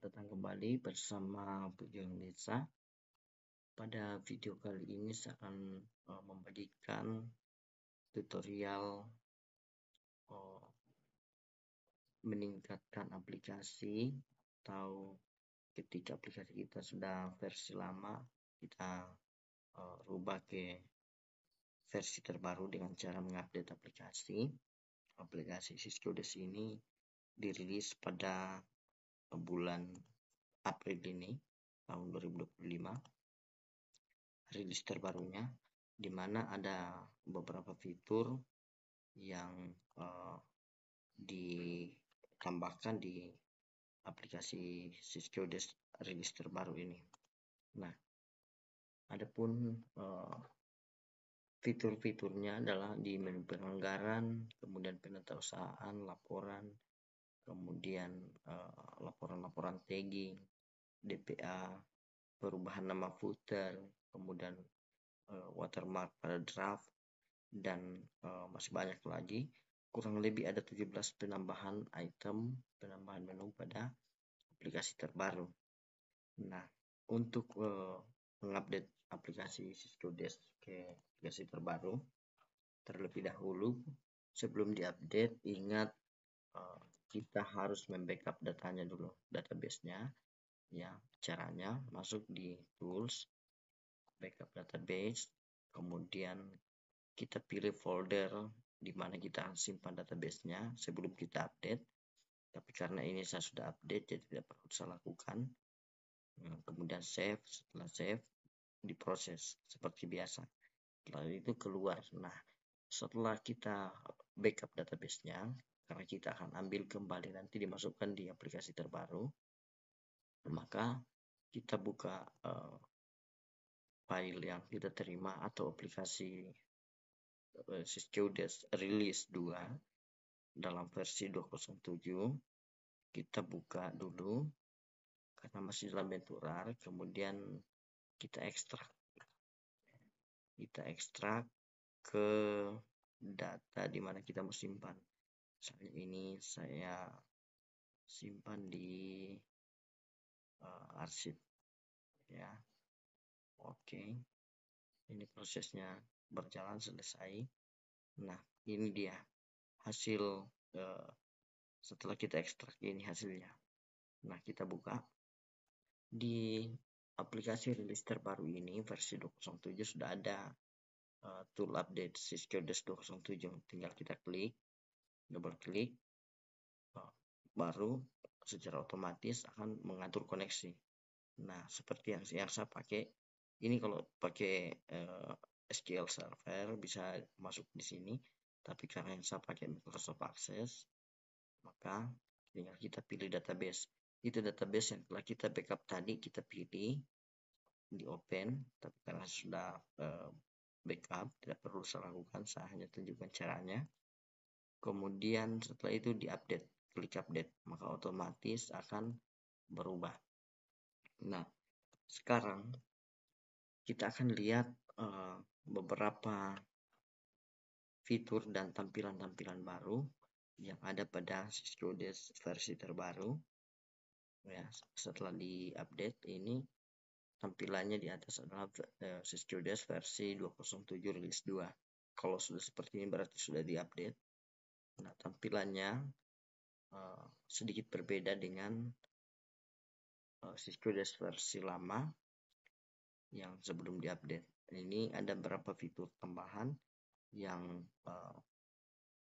Selamat datang kembali bersama Pujian Desa. Pada video kali ini saya akan membagikan tutorial meningkatkan aplikasi, atau ketika aplikasi kita sudah versi lama, kita rubah ke versi terbaru dengan cara mengupdate aplikasi. Aplikasi Syscodes ini dirilis pada bulan April ini tahun 2025, rilis terbarunya, di mana ada beberapa fitur yang ditambahkan di aplikasi Syscodes rilis terbaru ini. Nah, adapun fitur-fiturnya adalah di menu penganggaran, kemudian penetausahaan, laporan, kemudian laporan-laporan tagging, DPA, perubahan nama footer, kemudian watermark pada draft, dan masih banyak lagi. Kurang lebih ada 17 penambahan item, penambahan menu pada aplikasi terbaru. Nah, untuk mengupdate aplikasi Syscodes ke aplikasi terbaru, terlebih dahulu sebelum diupdate, ingat kita harus membackup datanya dulu, database-nya. Ya, caranya masuk di tools, backup database, kemudian kita pilih folder di mana kita simpan database-nya sebelum kita update. Tapi karena ini saya sudah update, jadi tidak perlu saya lakukan. Kemudian save, setelah save diproses seperti biasa. Setelah itu keluar. Nah, setelah kita backup database-nya, karena kita akan ambil kembali nanti dimasukkan di aplikasi terbaru, maka kita buka file yang kita terima atau aplikasi Syscodes Release 2 dalam versi 2.07. Kita buka dulu karena masih dalam bentuk RAR, kemudian kita ekstrak ke data di mana kita mau simpan. Misalnya ini saya simpan di arsip, ya. Oke, ini prosesnya berjalan selesai. Nah, ini dia hasil setelah kita ekstrak, ini hasilnya. Nah, kita buka di aplikasi rilis terbaru ini versi 2.07 sudah ada tool update Syscodes 2.07. Tinggal kita klik, double klik, baru secara otomatis akan mengatur koneksi. Nah, seperti yang saya pakai ini, kalau pakai SQL Server bisa masuk di sini, tapi karena yang saya pakai Microsoft Access, maka tinggal kita pilih database. Itu database yang telah kita backup tadi, kita pilih di open. Tapi karena sudah backup, tidak perlu saya lakukan, saya hanya tunjukkan caranya. Kemudian setelah itu diupdate, klik update, maka otomatis akan berubah. Nah, sekarang kita akan lihat beberapa fitur dan tampilan-tampilan baru yang ada pada Syscodes versi terbaru. Ya, setelah diupdate, ini tampilannya di atas adalah Syscodes versi 2.07 rilis 2. Kalau sudah seperti ini berarti sudah diupdate. Nah, tampilannya sedikit berbeda dengan Syscodes versi lama yang sebelum diupdate. Ini ada beberapa fitur tambahan yang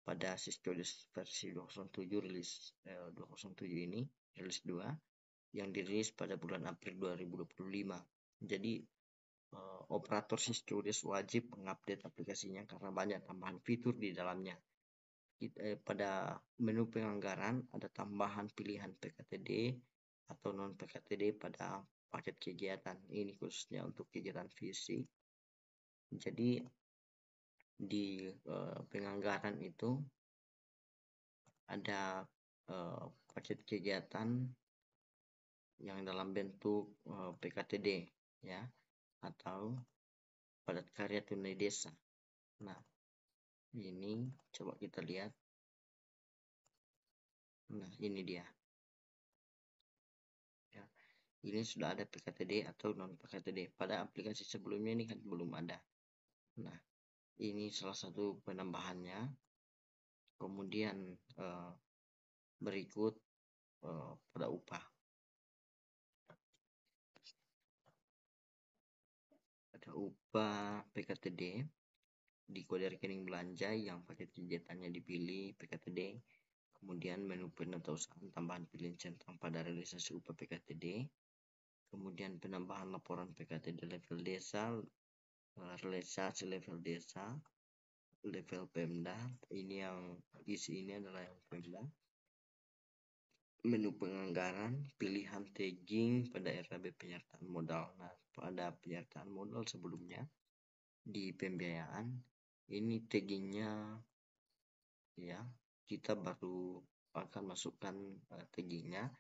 pada Syscodes versi 2.07 rilis 2.07 ini, rilis 2, yang dirilis pada bulan April 2025. Jadi operator Syscodes wajib mengupdate aplikasinya karena banyak tambahan fitur di dalamnya. Pada menu penganggaran ada tambahan pilihan PKTD atau non PKTD pada paket kegiatan. Ini khususnya untuk kegiatan fisik. Jadi di penganggaran itu ada paket kegiatan yang dalam bentuk PKTD, ya, atau padat karya tunai desa. Nah, ini coba kita lihat. Nah, ini dia. ini sudah ada PKTD atau non PKTD. Pada aplikasi sebelumnya ini kan belum ada. Nah, ini salah satu penambahannya. Kemudian berikut pada upah. Ada upah PKTD di kode rekening belanja yang paket kegiatannya dipilih PKTD. Kemudian menu penetausahaan tambahan pilihan centang pada realisasi upah PKTD. Kemudian penambahan laporan PKTD level desa, realisasi level desa, level Pemda. Ini yang isi ini adalah yang Pemda. Menu penganggaran, pilihan tagging pada RAB penyertaan modal. Nah, pada penyertaan modal sebelumnya di pembiayaan ini taggingnya ya, kita baru akan masukkan taggingnya.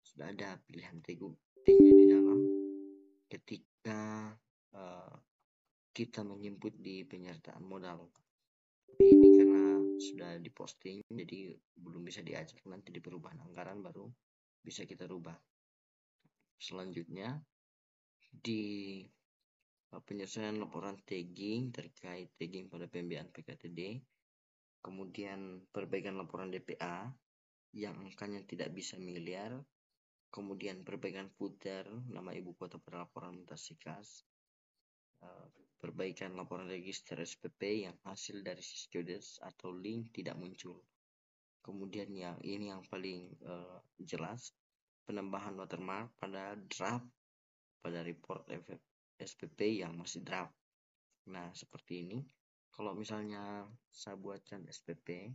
Sudah ada pilihan taggingnya di dalam ketika kita menginput di penyertaan modal. Tapi ini karena sudah diposting jadi belum bisa diajak, nanti di perubahan anggaran baru bisa kita rubah. Selanjutnya di penyelesaian laporan tagging terkait tagging pada pembiayaan PKTD, kemudian perbaikan laporan DPA yang angkanya tidak bisa miliar, kemudian perbaikan footer nama ibu kota pada laporan mutasi kas, perbaikan laporan register SPP yang hasil dari Syscodes atau link tidak muncul. Kemudian yang ini yang paling jelas, penambahan watermark pada draft pada report SPP yang masih draft. Nah, seperti ini. Kalau misalnya saya buatkan SPP,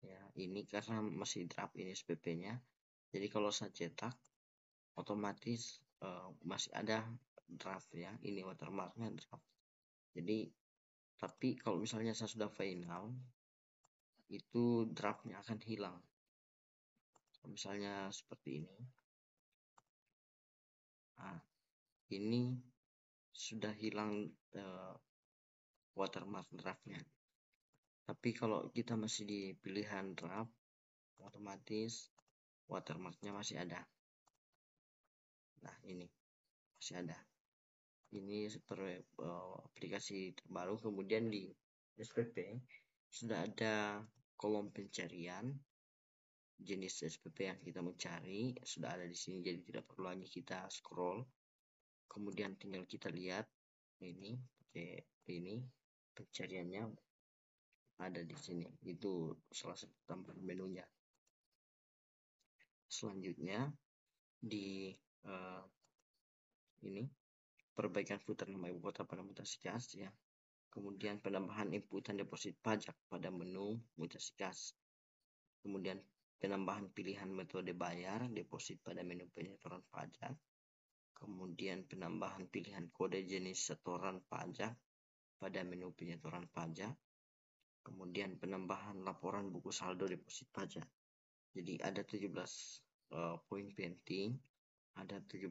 ya ini karena masih draft ini SPP-nya. Jadi kalau saya cetak, otomatis masih ada draft ya. Ini watermarknya draft. Jadi, tapi kalau misalnya saya sudah final, itu draftnya akan hilang. Misalnya seperti ini. Nah, ini sudah hilang watermark draftnya. Tapi kalau kita masih di pilihan draft, otomatis watermarknya masih ada. Nah, ini masih ada. Ini seperti aplikasi terbaru. Kemudian di SPP sudah ada kolom pencarian jenis SPP yang kita mencari, sudah ada di sini, jadi tidak perlu lagi kita scroll. Kemudian tinggal kita lihat ini pencariannya ada di sini. Itu salah satu tambahan menunya. Selanjutnya di ini perbaikan footer nama ibu kota pada mutasi kas ya. Kemudian penambahan inputan deposit pajak pada menu mutasi kas. Kemudian penambahan pilihan metode bayar deposit pada menu penyetoran pajak. Kemudian penambahan pilihan kode jenis setoran pajak pada menu penyetoran pajak. Kemudian penambahan laporan buku saldo deposit pajak. Jadi ada 17 poin penting, ada 17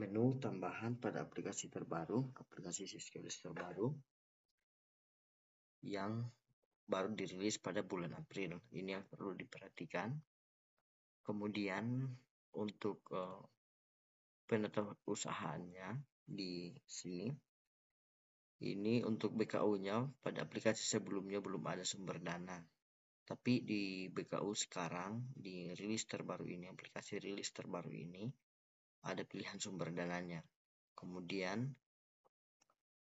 menu tambahan pada aplikasi terbaru, aplikasi Syscodes terbaru yang baru dirilis pada bulan April. Ini yang perlu diperhatikan. Kemudian untuk penetausahaannya di sini, ini untuk BKU-nya pada aplikasi sebelumnya belum ada sumber dana. Tapi di BKU sekarang, di rilis terbaru ini, aplikasi rilis terbaru ini, ada pilihan sumber dananya. Kemudian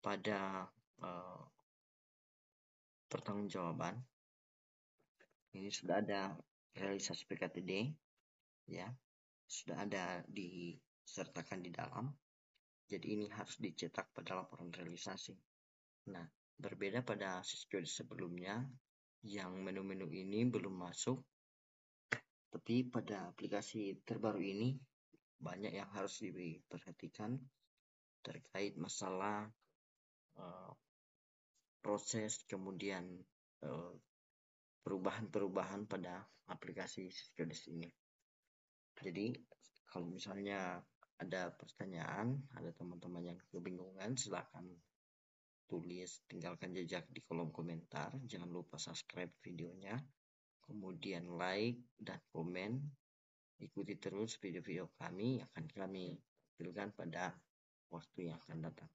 pada pertanggungjawaban, ini sudah ada realisasi PKTD, ya, sudah ada disertakan di dalam. Jadi ini harus dicetak pada laporan realisasi. Nah, berbeda pada Syscodes sebelumnya, yang menu-menu ini belum masuk. Tapi pada aplikasi terbaru ini banyak yang harus diperhatikan terkait masalah proses, kemudian perubahan-perubahan pada aplikasi Syscodes ini. Jadi kalau misalnya ada pertanyaan, ada teman-teman yang kebingungan, silakan tulis, tinggalkan jejak di kolom komentar. Jangan lupa subscribe videonya. kemudian like dan komen. Ikuti terus video-video kami, akan kami tampilkan pada waktu yang akan datang.